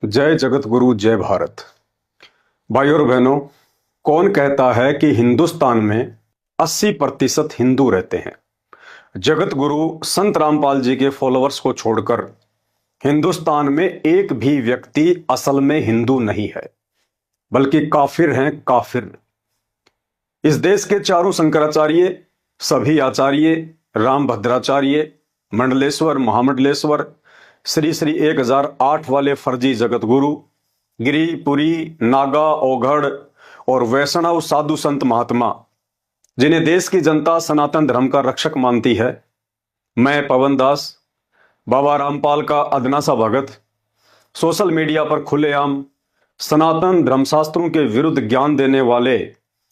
जय जगत गुरु जय भारत। भाई और बहनों, कौन कहता है कि हिंदुस्तान में 80% हिंदू रहते हैं? जगत गुरु संत रामपाल जी के फॉलोअर्स को छोड़कर हिंदुस्तान में एक भी व्यक्ति असल में हिंदू नहीं है, बल्कि काफिर हैं, काफिर। इस देश के चारों शंकराचार्य, सभी आचार्य, राम भद्राचार्य, मंडलेश्वर, महामंडलेश्वर, श्री श्री 1008 वाले फर्जी जगत गुरु, गिरी, पुरी, नागा, ओघड़ और वैष्णव साधु संत महात्मा, जिन्हें देश की जनता सनातन धर्म का रक्षक मानती है, मैं पवन दास, बाबा रामपाल का अदना सा भगत, सोशल मीडिया पर खुलेआम सनातन धर्मशास्त्रों के विरुद्ध ज्ञान देने वाले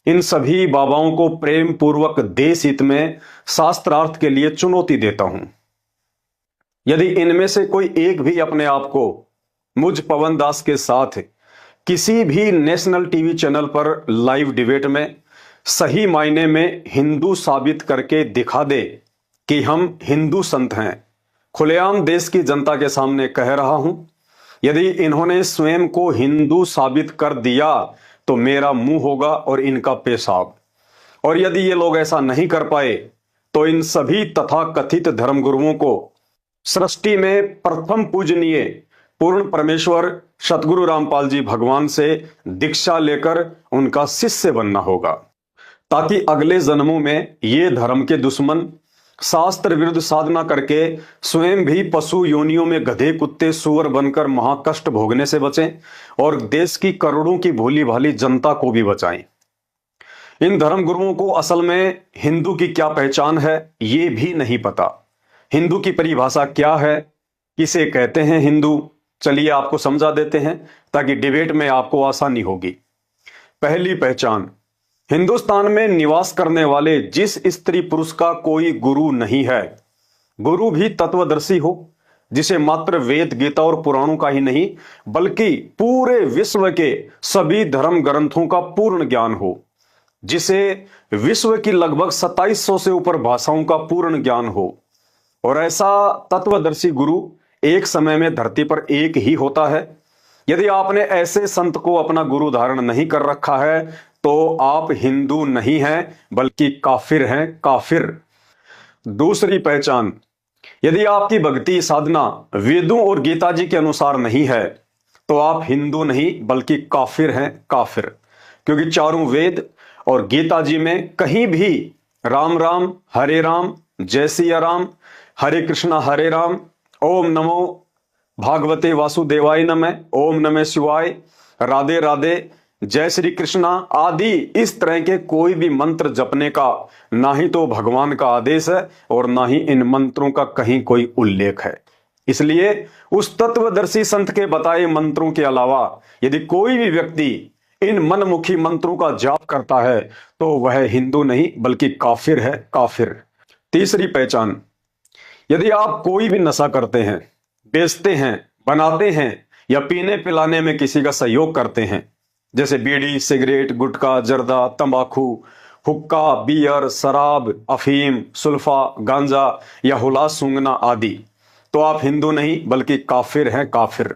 इन सभी बाबाओं को प्रेम पूर्वक देश हित में शास्त्रार्थ के लिए चुनौती देता हूं। यदि इनमें से कोई एक भी अपने आप को मुझ पवन दास के साथ किसी भी नेशनल टीवी चैनल पर लाइव डिबेट में सही मायने में हिंदू साबित करके दिखा दे कि हम हिंदू संत हैं, खुलेआम देश की जनता के सामने कह रहा हूं, यदि इन्होंने स्वयं को हिंदू साबित कर दिया तो मेरा मुंह होगा और इनका पेशाब। और यदि ये लोग ऐसा नहीं कर पाए तो इन सभी तथाकथित धर्मगुरुओं को सृष्टि में प्रथम पूजनीय पूर्ण परमेश्वर सतगुरु रामपाल जी भगवान से दीक्षा लेकर उनका शिष्य बनना होगा, ताकि अगले जन्मों में ये धर्म के दुश्मन शास्त्र विरुद्ध साधना करके स्वयं भी पशु योनियों में गधे, कुत्ते, सुअर बनकर महाकष्ट भोगने से बचें और देश की करोड़ों की भोली भाली जनता को भी बचाएं। इन धर्म गुरुओं को असल में हिंदू की क्या पहचान है ये भी नहीं पता। हिंदू की परिभाषा क्या है, किसे कहते हैं हिंदू, चलिए आपको समझा देते हैं ताकि डिबेट में आपको आसानी होगी। पहली पहचान, हिंदुस्तान में निवास करने वाले जिस स्त्री पुरुष का कोई गुरु नहीं है, गुरु भी तत्वदर्शी हो, जिसे मात्र वेद, गीता और पुराणों का ही नहीं बल्कि पूरे विश्व के सभी धर्म ग्रंथों का पूर्ण ज्ञान हो, जिसे विश्व की लगभग 2700 से ऊपर भाषाओं का पूर्ण ज्ञान हो। और ऐसा तत्वदर्शी गुरु एक समय में धरती पर एक ही होता है। यदि आपने ऐसे संत को अपना गुरु धारण नहीं कर रखा है तो आप हिंदू नहीं हैं बल्कि काफिर हैं, काफिर। दूसरी पहचान, यदि आपकी भक्ति साधना वेदों और गीता जी के अनुसार नहीं है तो आप हिंदू नहीं बल्कि काफिर हैं, काफिर। क्योंकि चारों वेद और गीता जी में कहीं भी राम राम, हरे राम, जय सिया राम, हरे कृष्णा हरे राम, ओम नमो भागवते वासुदेवाय नमः, ओम नमः शिवाय, राधे राधे, जय श्री कृष्णा आदि इस तरह के कोई भी मंत्र जपने का ना ही तो भगवान का आदेश है और ना ही इन मंत्रों का कहीं कोई उल्लेख है। इसलिए उस तत्वदर्शी संत के बताए मंत्रों के अलावा यदि कोई भी व्यक्ति इन मनमुखी मंत्रों का जाप करता है तो वह हिंदू नहीं बल्कि काफिर है, काफिर। तीसरी पहचान, यदि आप कोई भी नशा करते हैं, बेचते हैं, बनाते हैं या पीने पिलाने में किसी का सहयोग करते हैं, जैसे बीड़ी, सिगरेट, गुटखा, जर्दा, तंबाकू, हुक्का, बियर, शराब, अफीम, सुल्फा, गांजा या हुलास सूंघना आदि, तो आप हिंदू नहीं बल्कि काफिर हैं, काफिर।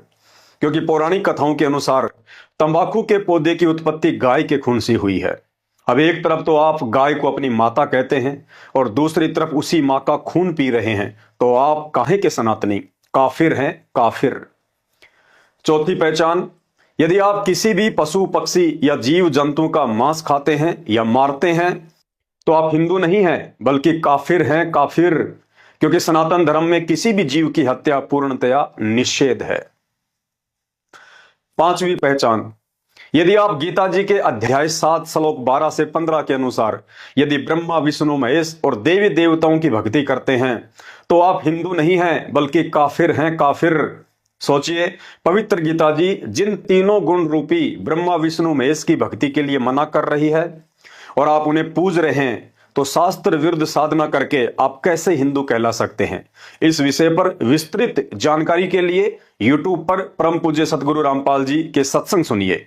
क्योंकि पौराणिक कथाओं के अनुसार तंबाकू के पौधे की उत्पत्ति गाय के खून से हुई है। अब एक तरफ तो आप गाय को अपनी माता कहते हैं और दूसरी तरफ उसी मां का खून पी रहे हैं, तो आप काहे के सनातनी, काफिर हैं, काफिर। चौथी पहचान, यदि आप किसी भी पशु, पक्षी या जीव जंतु का मांस खाते हैं या मारते हैं तो आप हिंदू नहीं हैं बल्कि काफिर हैं, काफिर। क्योंकि सनातन धर्म में किसी भी जीव की हत्या पूर्णतया निषेध है। पांचवी पहचान, यदि आप गीता जी के अध्याय 7 श्लोक 12 से 15 के अनुसार यदि ब्रह्मा, विष्णु, महेश और देवी देवताओं की भक्ति करते हैं तो आप हिंदू नहीं हैं बल्कि काफिर हैं, काफिर। सोचिए, पवित्र गीता जी जिन तीनों गुण रूपी ब्रह्मा, विष्णु, महेश की भक्ति के लिए मना कर रही है और आप उन्हें पूज रहे हैं, तो शास्त्र विरुद्ध साधना करके आप कैसे हिंदू कहला सकते हैं? इस विषय पर विस्तृत जानकारी के लिए यूट्यूब पर परम पूज्य सतगुरु रामपाल जी के सत्संग सुनिए।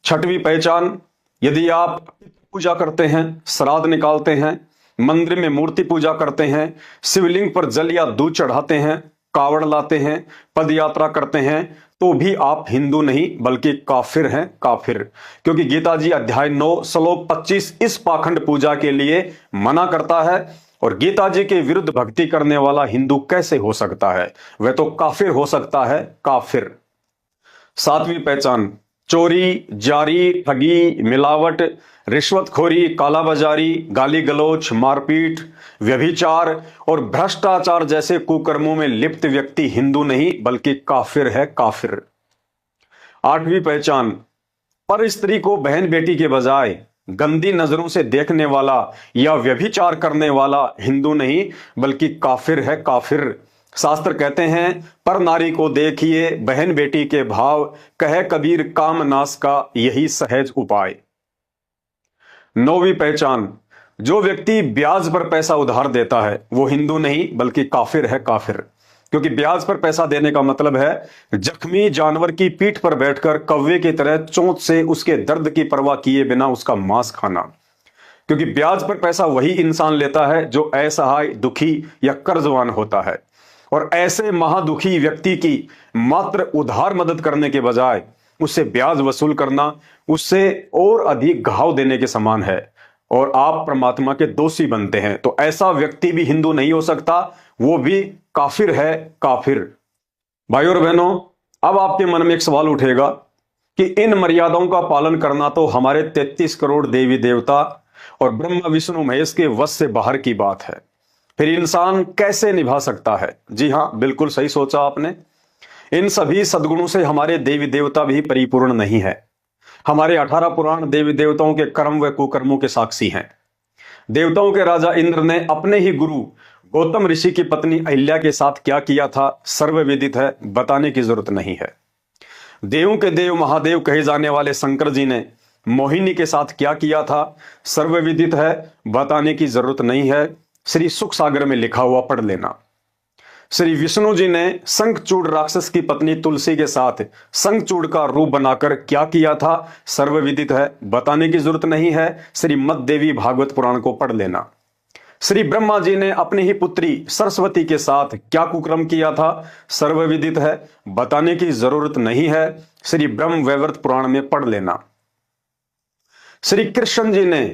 छठवीं पहचान, यदि आप पूजा करते हैं, श्राद्ध निकालते हैं, मंदिर में मूर्ति पूजा करते हैं, शिवलिंग पर जल या दूध चढ़ाते हैं, कावड़ लाते हैं, पद यात्रा करते हैं, तो भी आप हिंदू नहीं बल्कि काफिर हैं, काफिर। क्योंकि गीता जी अध्याय 9 श्लोक 25 इस पाखंड पूजा के लिए मना करता है। और गीता जी के विरुद्ध भक्ति करने वाला हिंदू कैसे हो सकता है? वह तो काफिर हो सकता है, काफिर। सातवीं पहचान, चोरी, जारी, ठगी, मिलावट, रिश्वतखोरी, कालाबाजारी, गाली गलौच, मारपीट, व्यभिचार और भ्रष्टाचार जैसे कुकर्मों में लिप्त व्यक्ति हिंदू नहीं बल्कि काफिर है, काफिर। आठवीं पहचान, पर स्त्री को बहन बेटी के बजाय गंदी नजरों से देखने वाला या व्यभिचार करने वाला हिंदू नहीं बल्कि काफिर है, काफिर। शास्त्र कहते हैं, पर नारी को देखिए बहन बेटी के भाव, कहे कबीर काम नाश का यही सहज उपाय। नौवीं पहचान, जो व्यक्ति ब्याज पर पैसा उधार देता है वो हिंदू नहीं बल्कि काफिर है, काफिर। क्योंकि ब्याज पर पैसा देने का मतलब है जख्मी जानवर की पीठ पर बैठकर कौवे की तरह चोंच से उसके दर्द की परवाह किए बिना उसका मांस खाना। क्योंकि ब्याज पर पैसा वही इंसान लेता है जो असहाय, दुखी या कर्जवान होता है। और ऐसे महादुखी व्यक्ति की मात्र उधार मदद करने के बजाय उससे ब्याज वसूल करना उससे और अधिक घाव देने के समान है और आप परमात्मा के दोषी बनते हैं। तो ऐसा व्यक्ति भी हिंदू नहीं हो सकता, वो भी काफिर है, काफिर। भाइयों और बहनों, अब आपके मन में एक सवाल उठेगा कि इन मर्यादाओं का पालन करना तो हमारे 33 करोड़ देवी देवता और ब्रह्मा विष्णु महेश के वश से बाहर की बात है, फिर इंसान कैसे निभा सकता है? जी हां, बिल्कुल सही सोचा आपने। इन सभी सद्गुणों से हमारे देवी देवता भी परिपूर्ण नहीं है। हमारे 18 पुराण देवी देवताओं के कर्म व कुकर्मों के साक्षी हैं। देवताओं के राजा इंद्र ने अपने ही गुरु गौतम ऋषि की पत्नी अहिल्या के साथ क्या किया था सर्वविदित है, बताने की जरूरत नहीं है। देवों के देव महादेव कहे जाने वाले शंकर जी ने मोहिनी के साथ क्या किया था सर्वविदित है, बताने की जरूरत नहीं है। श्री सुख सागर में लिखा हुआ पढ़ लेना। श्री विष्णु जी ने शंखचूड़ राक्षस की पत्नी तुलसी के साथ शंखचूड़ का रूप बनाकर क्या किया था सर्वविदित है, बताने की जरूरत नहीं है। श्रीमद् देवी भागवत पुराण को पढ़ लेना। श्री ब्रह्मा जी ने अपनी ही पुत्री सरस्वती के साथ क्या कुकर्म किया था सर्वविदित है, बताने की जरूरत नहीं है। श्री ब्रह्म वैवर्त पुराण में पढ़ लेना। श्री कृष्ण जी ने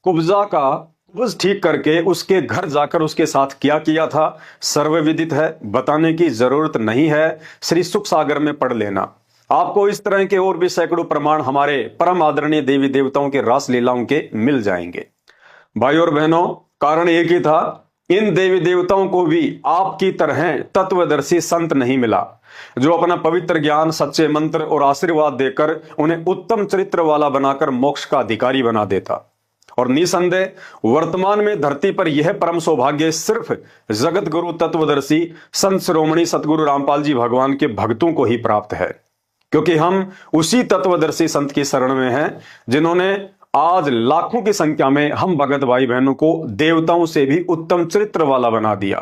कुब्जा का कुब्ज ठीक करके उसके घर जाकर उसके साथ क्या किया था सर्वविदित है, बताने की जरूरत नहीं है। श्री सुख सागर में पढ़ लेना। आपको इस तरह के और भी सैकड़ों प्रमाण हमारे परम आदरणीय देवी देवताओं के रास लीलाओं के मिल जाएंगे। भाई और बहनों, कारण एक ही था, इन देवी देवताओं को भी आपकी तरह तत्वदर्शी संत नहीं मिला जो अपना पवित्र ज्ञान, सच्चे मंत्र और आशीर्वाद देकर उन्हें उत्तम चरित्र वाला बनाकर मोक्ष का अधिकारी बना देता। और निसंदेह वर्तमान में धरती पर यह परम सौभाग्य सिर्फ जगत गुरु तत्वदर्शी संत शिरोमणि सतगुरु रामपाल जी भगवान के भक्तों को ही प्राप्त है, क्योंकि हम उसी तत्वदर्शी संत की शरण में हैं जिन्होंने आज लाखों की संख्या में हम भगत भाई बहनों को देवताओं से भी उत्तम चरित्र वाला बना दिया।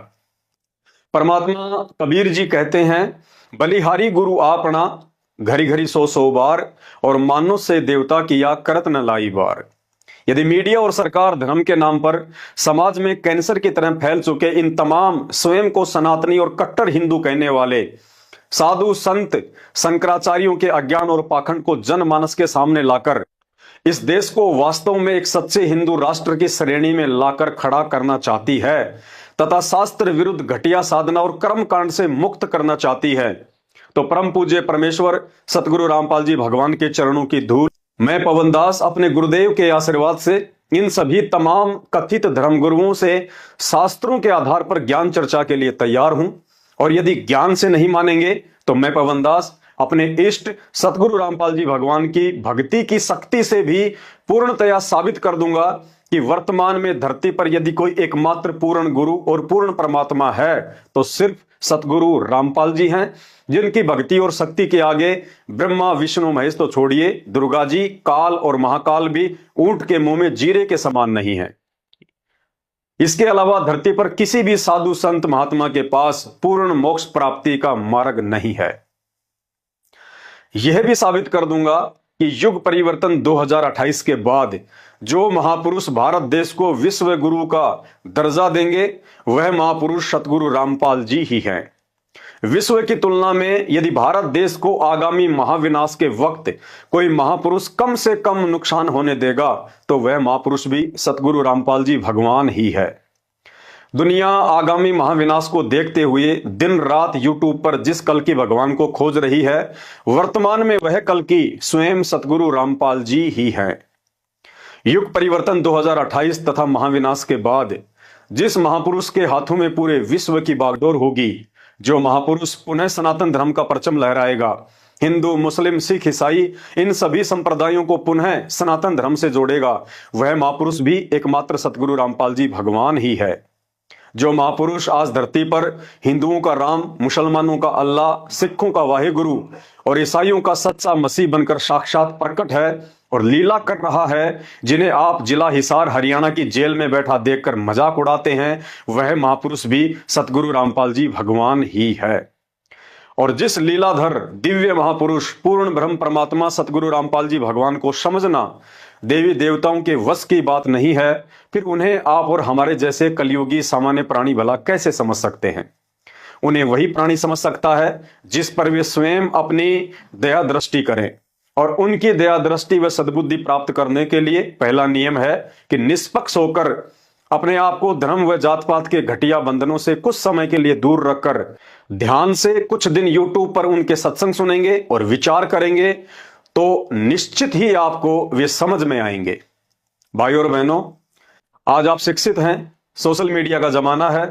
परमात्मा कबीर जी कहते हैं, बलिहारी गुरु आपना घरी घरी 100 बार और मानो से देवता किया करत न लाई बार। यदि मीडिया और सरकार धर्म के नाम पर समाज में कैंसर की तरह फैल चुके इन तमाम स्वयं को सनातनी और कट्टर हिंदू कहने वाले साधु संत शंकराचार्यों के अज्ञान और पाखंड को जनमानस के सामने लाकर इस देश को वास्तव में एक सच्चे हिंदू राष्ट्र की श्रेणी में लाकर खड़ा करना चाहती है तथा शास्त्र विरुद्ध घटिया साधना और कर्म कांड से मुक्त करना चाहती है, तो परम पूज्य परमेश्वर सतगुरु रामपाल जी भगवान के चरणों की धूल मैं पवन दास अपने गुरुदेव के आशीर्वाद से इन सभी तमाम कथित धर्मगुरुओं से शास्त्रों के आधार पर ज्ञान चर्चा के लिए तैयार हूं। और यदि ज्ञान से नहीं मानेंगे तो मैं पवन दास अपने इष्ट सतगुरु रामपाल जी भगवान की भक्ति की शक्ति से भी पूर्णतया साबित कर दूंगा कि वर्तमान में धरती पर यदि कोई एकमात्र पूर्ण गुरु और पूर्ण परमात्मा है तो सिर्फ सतगुरु रामपाल जी हैं, जिनकी भक्ति और शक्ति के आगे ब्रह्मा विष्णु महेश तो छोड़िए, दुर्गा जी, काल और महाकाल भी ऊंट के मुंह में जीरे के समान नहीं है। इसके अलावा धरती पर किसी भी साधु संत महात्मा के पास पूर्ण मोक्ष प्राप्ति का मार्ग नहीं है। यह भी साबित कर दूंगा कि युग परिवर्तन 2028 के बाद जो महापुरुष भारत देश को विश्व गुरु का दर्जा देंगे वह महापुरुष सतगुरु रामपाल जी ही हैं। विश्व की तुलना में यदि भारत देश को आगामी महाविनाश के वक्त कोई महापुरुष कम से कम नुकसान होने देगा तो वह महापुरुष भी सतगुरु रामपाल जी भगवान ही है। दुनिया आगामी महाविनाश को देखते हुए दिन रात यूट्यूब पर जिस कल की भगवान को खोज रही है, वर्तमान में वह कल की स्वयं सतगुरु रामपाल जी ही हैं। युग परिवर्तन 2028 तथा महाविनाश के बाद जिस महापुरुष के हाथों में पूरे विश्व की बागडोर होगी, जो महापुरुष पुनः सनातन धर्म का परचम लहराएगा, हिंदू मुस्लिम सिख ईसाई इन सभी संप्रदायों को पुनः सनातन धर्म से जोड़ेगा, वह महापुरुष भी एकमात्र सतगुरु रामपाल जी भगवान ही है। जो महापुरुष आज धरती पर हिंदुओं का राम, मुसलमानों का अल्लाह, सिखों का वाहेगुरु और ईसाइयों का सच्चा मसीह बनकर साक्षात प्रकट है और लीला कर रहा है, जिन्हें आप जिला हिसार हरियाणा की जेल में बैठा देखकर मजाक उड़ाते हैं, वह महापुरुष भी सतगुरु रामपाल जी भगवान ही है। और जिस लीलाधर दिव्य महापुरुष पूर्ण ब्रह्म परमात्मा सतगुरु रामपाल जी भगवान को समझना देवी देवताओं के वश की बात नहीं है, फिर उन्हें आप और हमारे जैसे कलयुगी सामान्य प्राणी भला कैसे समझ सकते हैं। उन्हें वही प्राणी समझ सकता है जिस पर वे स्वयं अपनी दया दृष्टि करें, और उनकी दया दृष्टि व सद्बुद्धि प्राप्त करने के लिए पहला नियम है कि निष्पक्ष होकर अपने आप को धर्म व जात पात के घटिया बंधनों से कुछ समय के लिए दूर रखकर ध्यान से कुछ दिन यूट्यूब पर उनके सत्संग सुनेंगे और विचार करेंगे तो निश्चित ही आपको वे समझ में आएंगे। भाइयों और बहनों, आज आप शिक्षित हैं, सोशल मीडिया का जमाना है,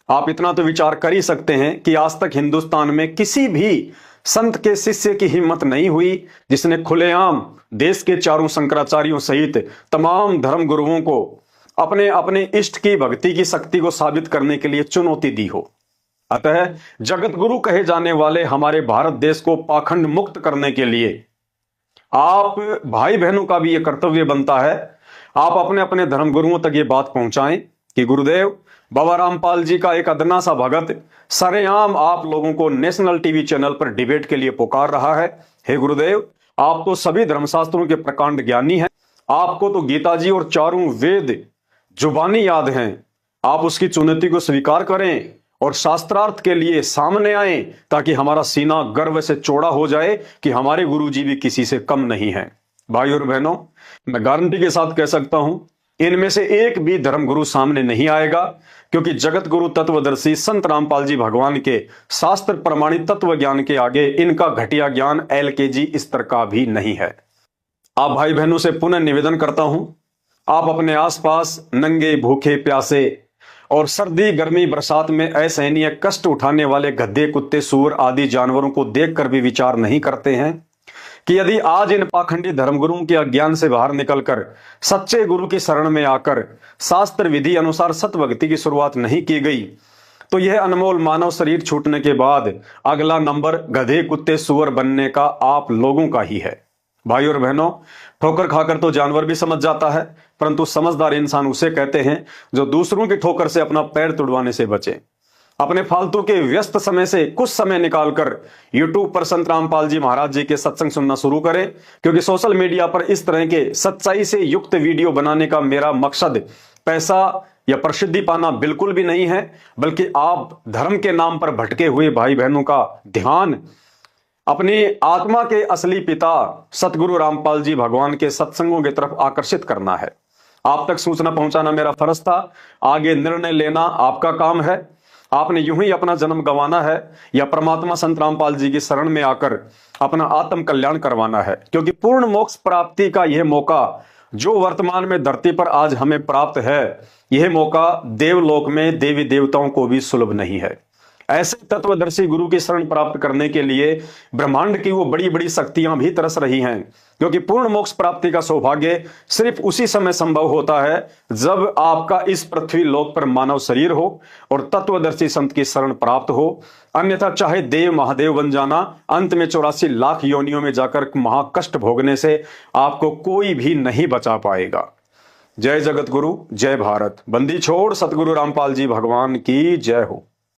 आप इतना तो विचार कर ही सकते हैं कि आज तक हिंदुस्तान में किसी भी संत के शिष्य की हिम्मत नहीं हुई जिसने खुलेआम देश के चारों शंकराचार्यों सहित तमाम धर्म गुरुओं को अपने अपने इष्ट की भक्ति की शक्ति को साबित करने के लिए चुनौती दी हो। अतः जगत गुरु कहे जाने वाले हमारे भारत देश को पाखंड मुक्त करने के लिए आप भाई बहनों का भी यह कर्तव्य बनता है, आप अपने अपने धर्म गुरुओं तक ये बात पहुंचाएं कि गुरुदेव बाबा रामपाल जी का एक अदना सा भगत सरेआम आप लोगों को नेशनल टीवी चैनल पर डिबेट के लिए पुकार रहा है। हे गुरुदेव, आप तो सभी धर्मशास्त्रों के प्रकांड ज्ञानी हैं, आपको तो गीता जी और चारों वेद जुबानी याद हैं, आप उसकी चुनौती को स्वीकार करें और शास्त्रार्थ के लिए सामने आए ताकि हमारा सीना गर्व से चौड़ा हो जाए कि हमारे गुरु जी भी किसी से कम नहीं है। भाइयों और बहनों, मैं गारंटी के साथ कह सकता हूं इनमें से एक भी धर्म गुरु सामने नहीं आएगा, क्योंकि जगत गुरु तत्वदर्शी संत रामपाल जी भगवान के शास्त्र प्रमाणित तत्व ज्ञान के आगे इनका घटिया ज्ञान LKG स्तर का भी नहीं है। आप भाई बहनों से पुनः निवेदन करता हूं, आप अपने आसपास नंगे भूखे प्यासे और सर्दी गर्मी बरसात में असहनीय कष्ट उठाने वाले गधे कुत्ते सूअर आदि जानवरों को देखकर भी विचार नहीं करते हैं कि यदि आज इन पाखंडी धर्मगुरुओं के अज्ञान से बाहर निकलकर सच्चे गुरु की शरण में आकर शास्त्र विधि अनुसार सतभक्ति की शुरुआत नहीं की गई तो यह अनमोल मानव शरीर छूटने के बाद अगला नंबर गधे कुत्ते सूअर बनने का आप लोगों का ही है। भाइयों और बहनों, ठोकर खाकर तो जानवर भी समझ जाता है, परंतु समझदार इंसान उसे कहते हैं जो दूसरों की ठोकर से अपना पैर तुड़वाने से बचे। अपने फालतू के व्यस्त समय से कुछ समय निकालकर YouTube पर संत रामपाल जी महाराज जी के सत्संग सुनना शुरू करें, क्योंकि सोशल मीडिया पर इस तरह के सच्चाई से युक्त वीडियो बनाने का मेरा मकसद पैसा या प्रसिद्धि पाना बिल्कुल भी नहीं है, बल्कि आप धर्म के नाम पर भटके हुए भाई बहनों का ध्यान अपनी आत्मा के असली पिता सतगुरु रामपाल जी भगवान के सत्संगों की तरफ आकर्षित करना है। आप तक सूचना पहुंचाना मेरा फर्ज था, आगे निर्णय लेना आपका काम है। आपने यूं ही अपना जन्म गंवाना है या परमात्मा संत रामपाल जी की शरण में आकर अपना आत्म कल्याण करवाना है, क्योंकि पूर्ण मोक्ष प्राप्ति का यह मौका जो वर्तमान में धरती पर आज हमें प्राप्त है, यह मौका देवलोक में देवी देवताओं को भी सुलभ नहीं है। ऐसे तत्वदर्शी गुरु की शरण प्राप्त करने के लिए ब्रह्मांड की वो बड़ी बड़ी शक्तियां भी तरस रही हैं, क्योंकि पूर्ण मोक्ष प्राप्ति का सौभाग्य सिर्फ उसी समय संभव होता है जब आपका इस पृथ्वी लोक पर मानव शरीर हो और तत्वदर्शी संत की शरण प्राप्त हो। अन्यथा चाहे देव महादेव बन जाना, अंत में 84 लाख योनियों में जाकर महाकष्ट भोगने से आपको कोई भी नहीं बचा पाएगा। जय जगत गुरु, जय भारत। बंदी छोड़ सतगुरु रामपाल जी भगवान की जय हो।